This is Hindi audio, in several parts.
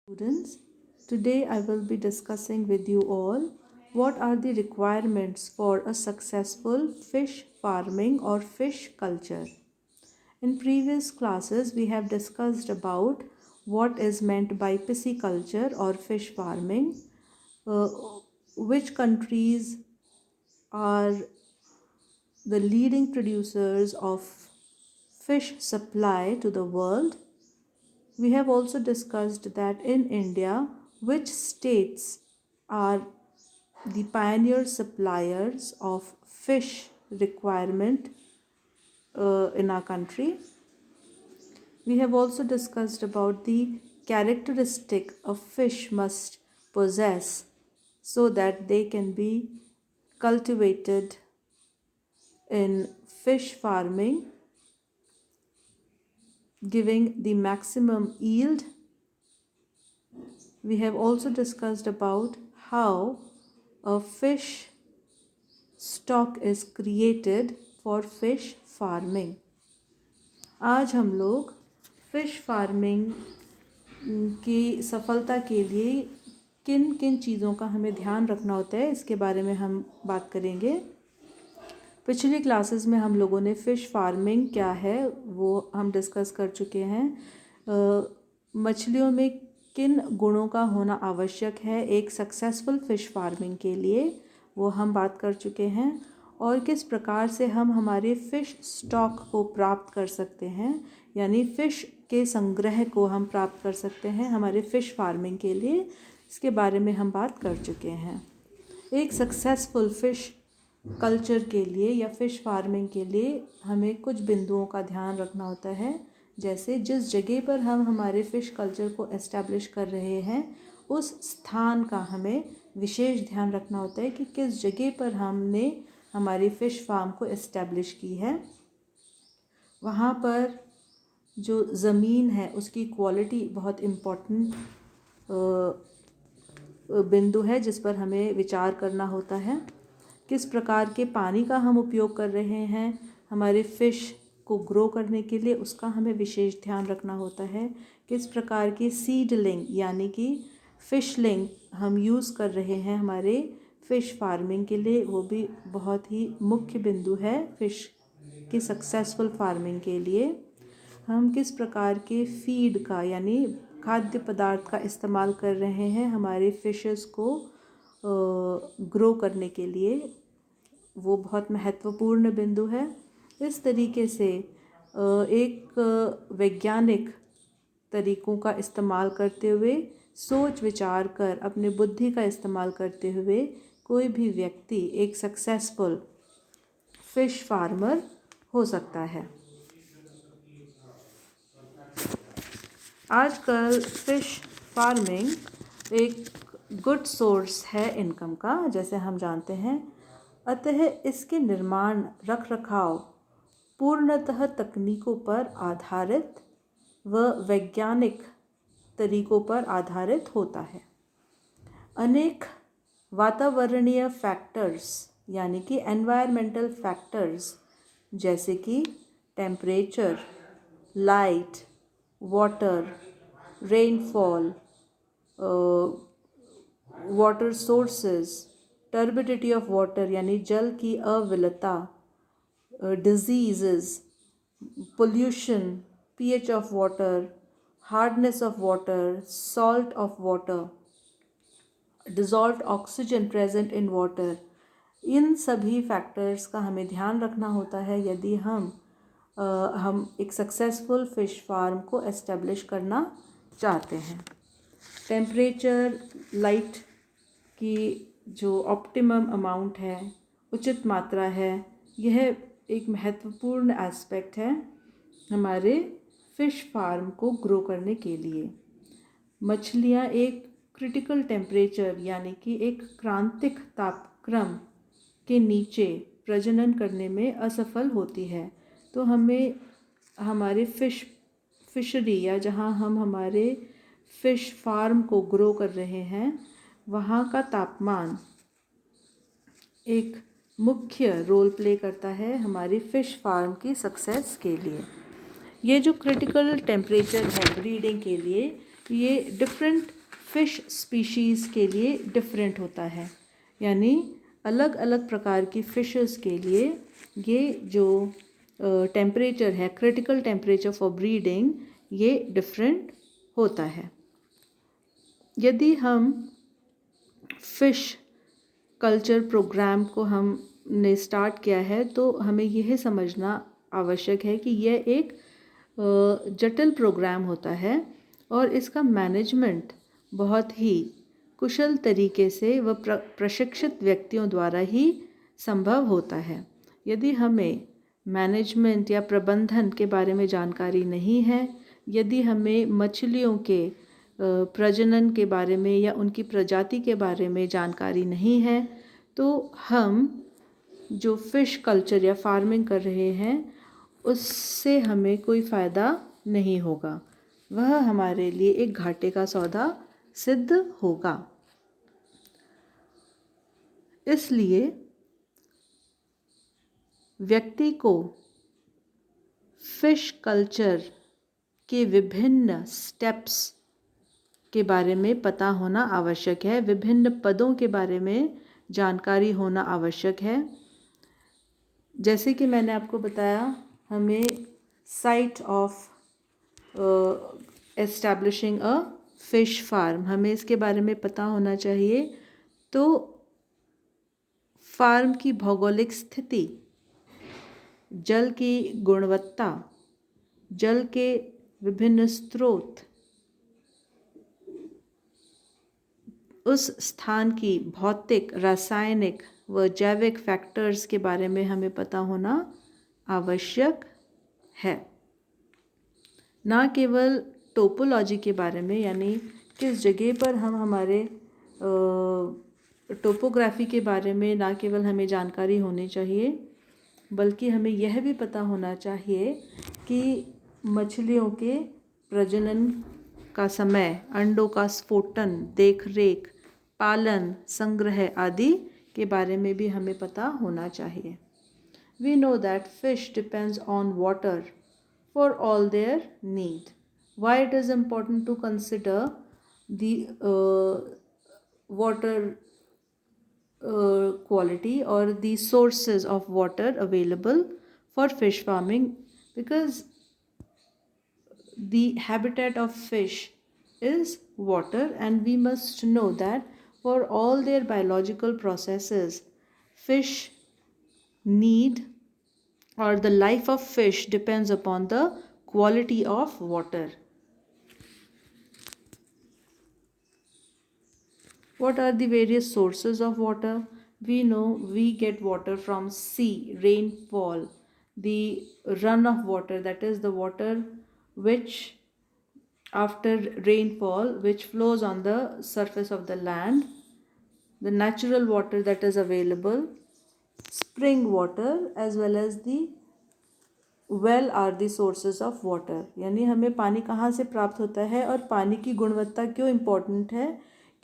Students, today I will be discussing with you all what are the requirements for a successful fish farming or fish culture. In previous classes, we have discussed about what is meant by pisciculture or fish farming, uh, which countries are the leading producers of fish supply to the world. We have also discussed that in India, which states are the pioneer suppliers of fish requirement in our country. We have also discussed about the characteristic a fish must possess so that they can be cultivated in fish farming, giving the maximum yield. We have also discussed about how a fish stock is created for fish farming. आज हम लोग फिश फार्मिंग की सफलता के लिए किन किन चीज़ों का हमें ध्यान रखना होता है इसके बारे में हम बात करेंगे। पिछली क्लासेस में हम लोगों ने फ़िश फार्मिंग क्या है वो हम डिस्कस कर चुके हैं। मछलियों में किन गुणों का होना आवश्यक है एक सक्सेसफुल फ़िश फार्मिंग के लिए वो हम बात कर चुके हैं, और किस प्रकार से हम हमारे फ़िश स्टॉक को प्राप्त कर सकते हैं, यानी फ़िश के संग्रह को हम प्राप्त कर सकते हैं हमारे फ़िश फार्मिंग के लिए, इसके बारे में हम बात कर चुके हैं। एक सक्सेसफुल फ़िश कल्चर के लिए या फ़िश फार्मिंग के लिए हमें कुछ बिंदुओं का ध्यान रखना होता है, जैसे जिस जगह पर हम हमारे फ़िश कल्चर को एस्टैब्लिश कर रहे हैं उस स्थान का हमें विशेष ध्यान रखना होता है कि किस जगह पर हमने हमारी फ़िश फार्म को एस्टैब्लिश की है, वहाँ पर जो ज़मीन है उसकी क्वालिटी बहुत इम्पोर्टेंट बिंदु है जिस पर हमें विचार करना होता है। किस प्रकार के पानी का हम उपयोग कर रहे हैं हमारे फ़िश को ग्रो करने के लिए उसका हमें विशेष ध्यान रखना होता है। किस प्रकार की सीडलिंग यानी कि फिशलिंग हम यूज़ कर रहे हैं हमारे फ़िश फार्मिंग के लिए, वो भी बहुत ही मुख्य बिंदु है फ़िश की सक्सेसफुल फार्मिंग के लिए। हम किस प्रकार के फीड का यानी खाद्य पदार्थ का इस्तेमाल कर रहे हैं हमारे फ़िशेस को ग्रो करने के लिए, वो बहुत महत्वपूर्ण बिंदु है। इस तरीके से एक वैज्ञानिक तरीक़ों का इस्तेमाल करते हुए सोच विचार कर अपने बुद्धि का इस्तेमाल करते हुए कोई भी व्यक्ति एक सक्सेसफुल फ़िश फार्मर हो सकता है। आजकल फ़िश फार्मिंग एक गुड सोर्स है इनकम का, जैसे हम जानते हैं। अतः इसके निर्माण रख रखाव पूर्णतः तकनीकों पर आधारित व वैज्ञानिक तरीक़ों पर आधारित होता है। अनेक वातावरणीय फैक्टर्स यानी कि एनवायरमेंटल फैक्टर्स जैसे कि temperature, light, water, rainfall, water sources, turbidity of water यानी जल की अविलता, disease, pollution, pH of water, hardness of water, salt of water, dissolved oxygen present in water, इन सभी फैक्टर्स का हमें ध्यान रखना होता है यदि हम एक सक्सेसफुल फ़िश फार्म को एस्टेब्लिश करना चाहते हैं। टेम्परेचर, लाइट की जो ऑप्टिमम अमाउंट है, उचित मात्रा है, यह एक महत्वपूर्ण एस्पेक्ट है हमारे फ़िश फार्म को ग्रो करने के लिए। मछलियाँ एक क्रिटिकल टेम्परेचर यानी कि एक क्रांतिक तापक्रम के नीचे प्रजनन करने में असफल होती है, तो हमें हमारे फिशरी या जहाँ हम हमारे फ़िश फार्म को ग्रो कर रहे हैं वहाँ का तापमान एक मुख्य रोल प्ले करता है हमारी फ़िश फार्म की सक्सेस के लिए। ये जो क्रिटिकल टेम्परेचर है ब्रीडिंग के लिए, ये डिफरेंट फ़िश स्पीशीज़ के लिए डिफरेंट होता है, यानी अलग अलग प्रकार की फ़िशेस के लिए ये जो टेम्परेचर है, क्रिटिकल टेम्परेचर फॉर ब्रीडिंग, ये डिफरेंट होता है। यदि हम फ़िश कल्चर प्रोग्राम को हमने स्टार्ट किया है तो हमें यह समझना आवश्यक है कि यह एक जटिल प्रोग्राम होता है और इसका मैनेजमेंट बहुत ही कुशल तरीके से व प्रशिक्षित व्यक्तियों द्वारा ही संभव होता है। यदि हमें मैनेजमेंट या प्रबंधन के बारे में जानकारी नहीं है, यदि हमें मछलियों के प्रजनन के बारे में या उनकी प्रजाति के बारे में जानकारी नहीं है, तो हम जो फ़िश कल्चर या फार्मिंग कर रहे हैं उससे हमें कोई फ़ायदा नहीं होगा, वह हमारे लिए एक घाटे का सौदा सिद्ध होगा। इसलिए व्यक्ति को फ़िश कल्चर के विभिन्न स्टेप्स के बारे में पता होना आवश्यक है, विभिन्न पदों के बारे में जानकारी होना आवश्यक है। जैसे कि मैंने आपको बताया, हमें site of establishing a fish farm, हमें इसके बारे में पता होना चाहिए। तो फार्म की भौगोलिक स्थिति, जल की गुणवत्ता, जल के विभिन्न स्रोत, उस स्थान की भौतिक, रासायनिक व जैविक फैक्टर्स के बारे में हमें पता होना आवश्यक है। ना केवल टोपोलॉजी के बारे में, यानी किस जगह पर हम हमारे टोपोग्राफी के बारे में ना केवल हमें जानकारी होनी चाहिए, बल्कि हमें यह भी पता होना चाहिए कि मछलियों के प्रजनन का समय, अंडों का स्फोटन, देख रेख, पालन, संग्रह आदि के बारे में भी हमें पता होना चाहिए। We know that fish depends on water for all their need. Why it is important to consider the water quality or the sources of water available for fish farming? Because the habitat of fish is water, and we must know that for all their biological processes, fish need or the life of fish depends upon the quality of water. What are the various sources of water? We know we get water from sea, rainfall, the run of water, that is the water which after rainfall which flows on the surface of the land, the natural water that is available, spring water, as well as the well are the sources of water। यानी हमें पानी कहाँ से प्राप्त होता है और पानी की गुणवत्ता क्यों इम्पोर्टेंट है?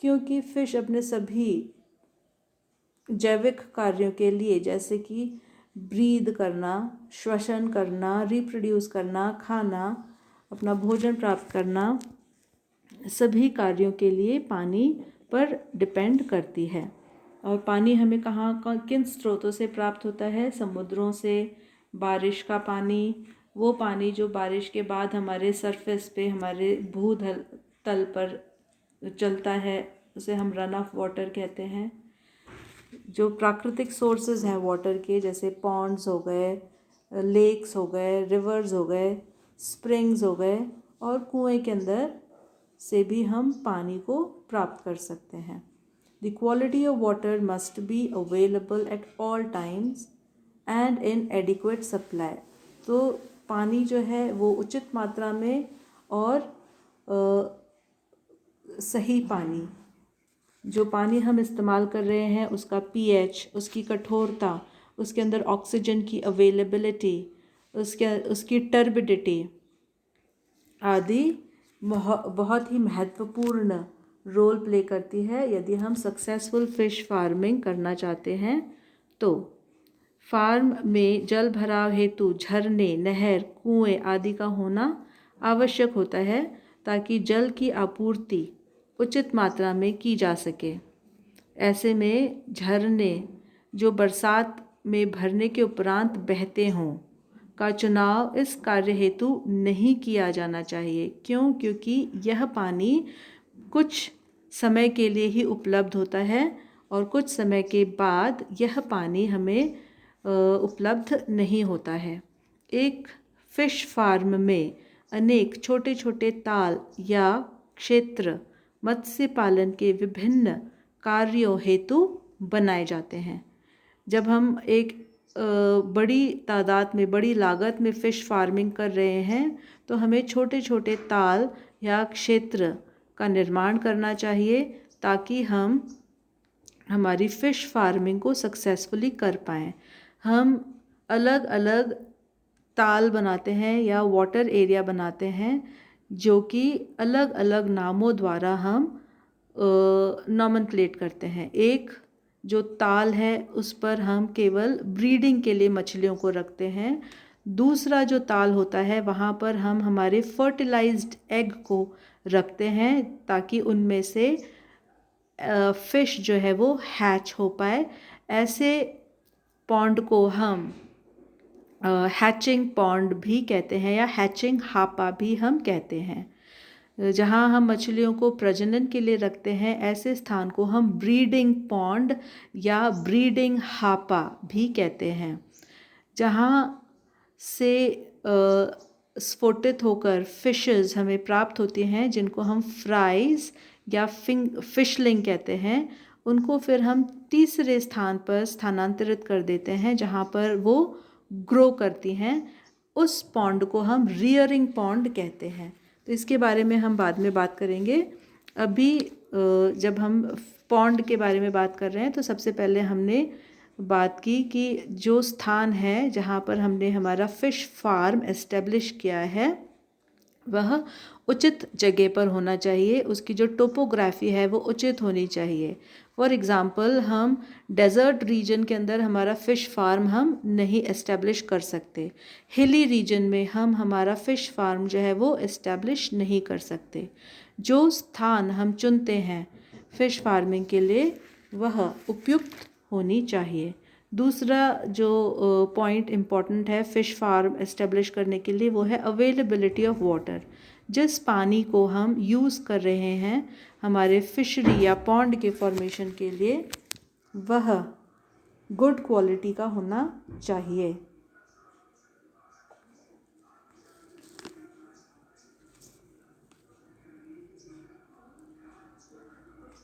क्योंकि फ़िश अपने सभी जैविक कार्यों के लिए, जैसे कि ब्रीद करना, श्वसन करना, रिप्रोड्यूस करना, खाना, अपना भोजन प्राप्त करना, सभी कार्यों के लिए पानी पर डिपेंड करती है। और पानी हमें कहाँ किन स्रोतों से प्राप्त होता है? समुद्रों से, बारिश का पानी, वो पानी जो बारिश के बाद हमारे सरफेस पे, हमारे भूतल तल पर चलता है, उसे हम रन ऑफ वाटर कहते हैं। जो प्राकृतिक सोर्सेज हैं वाटर के, जैसे पॉन्ड्स हो गए, लेक्स हो गए, रिवर्स हो गए, स्प्रिंग्स हो गए, और कुएं के अंदर से भी हम पानी को प्राप्त कर सकते हैं। The quality of water must be available at all times and in adequate supply. तो पानी जो है वो उचित मात्रा में और सही पानी, जो पानी हम इस्तेमाल कर रहे हैं उसका pH, उसकी कठोरता, उसके अंदर ऑक्सीजन की अवेलेबिलिटी, उसकी टर्बिडिटी आदि बहुत ही महत्वपूर्ण रोल प्ले करती है यदि हम सक्सेसफुल फ़िश फार्मिंग करना चाहते हैं। तो फार्म में जल भराव हेतु झरने, नहर, कुएं आदि का होना आवश्यक होता है, ताकि जल की आपूर्ति उचित मात्रा में की जा सके। ऐसे में झरने जो बरसात में भरने के उपरांत बहते हों का चुनाव इस कार्य हेतु नहीं किया जाना चाहिए। क्यों? क्योंकि यह पानी कुछ समय के लिए ही उपलब्ध होता है और कुछ समय के बाद यह पानी हमें उपलब्ध नहीं होता है। एक फिश फार्म में अनेक छोटे छोटे ताल या क्षेत्र मत्स्य पालन के विभिन्न कार्यों हेतु बनाए जाते हैं। जब हम एक बड़ी तादाद में, बड़ी लागत में फ़िश फार्मिंग कर रहे हैं तो हमें छोटे छोटे ताल या क्षेत्र का निर्माण करना चाहिए ताकि हम हमारी फ़िश फार्मिंग को सक्सेसफुली कर पाएँ। हम अलग अलग ताल बनाते हैं या वाटर एरिया बनाते हैं जो कि अलग अलग नामों द्वारा हम नॉमेनक्लेट करते हैं। एक जो ताल है उस पर हम केवल ब्रीडिंग के लिए मछलियों को रखते हैं। दूसरा जो ताल होता है वहाँ पर हम हमारे फर्टिलाइज्ड एग को रखते हैं ताकि उनमें से फ़िश जो है वो हैच हो पाए। ऐसे पॉन्ड को हम हैचिंग पॉन्ड भी कहते हैं या हैचिंग हापा भी हम कहते हैं। जहाँ हम मछलियों को प्रजनन के लिए रखते हैं ऐसे स्थान को हम ब्रीडिंग पॉन्ड या ब्रीडिंग हापा भी कहते हैं। जहाँ से स्फोटित होकर फिशेस हमें प्राप्त होती हैं जिनको हम फ्राइज़ या फिशलिंग कहते हैं, उनको फिर हम तीसरे स्थान पर स्थानांतरित कर देते हैं जहाँ पर वो ग्रो करती हैं। उस पॉन्ड को हम रियरिंग पॉन्ड कहते हैं। तो इसके बारे में हम बाद में बात करेंगे। अभी जब हम पॉन्ड के बारे में बात कर रहे हैं तो सबसे पहले हमने बात की कि जो स्थान है जहाँ पर हमने हमारा फ़िश फार्म एस्टेब्लिश किया है वह उचित जगह पर होना चाहिए। उसकी जो टोपोग्राफी है वो उचित होनी चाहिए। फॉर एग्ज़ाम्पल हम डेज़र्ट रीजन के अंदर हमारा फ़िश फार्म हम नहीं एस्टेब्लिश कर सकते। हिली रीजन में हम हमारा फ़िश फार्म जो है वो एस्टेब्लिश नहीं कर सकते। जो स्थान हम चुनते हैं फ़िश फार्मिंग के लिए वह उपयुक्त होनी चाहिए। दूसरा जो पॉइंट इम्पॉर्टेंट है फ़िश फार्म एस्टेब्लिश करने के लिए वो है अवेलेबिलिटी ऑफ वाटर। जिस पानी को हम यूज़ कर रहे हैं हमारे फिशरी या पॉन्ड के फॉर्मेशन के लिए वह गुड क्वालिटी का होना चाहिए।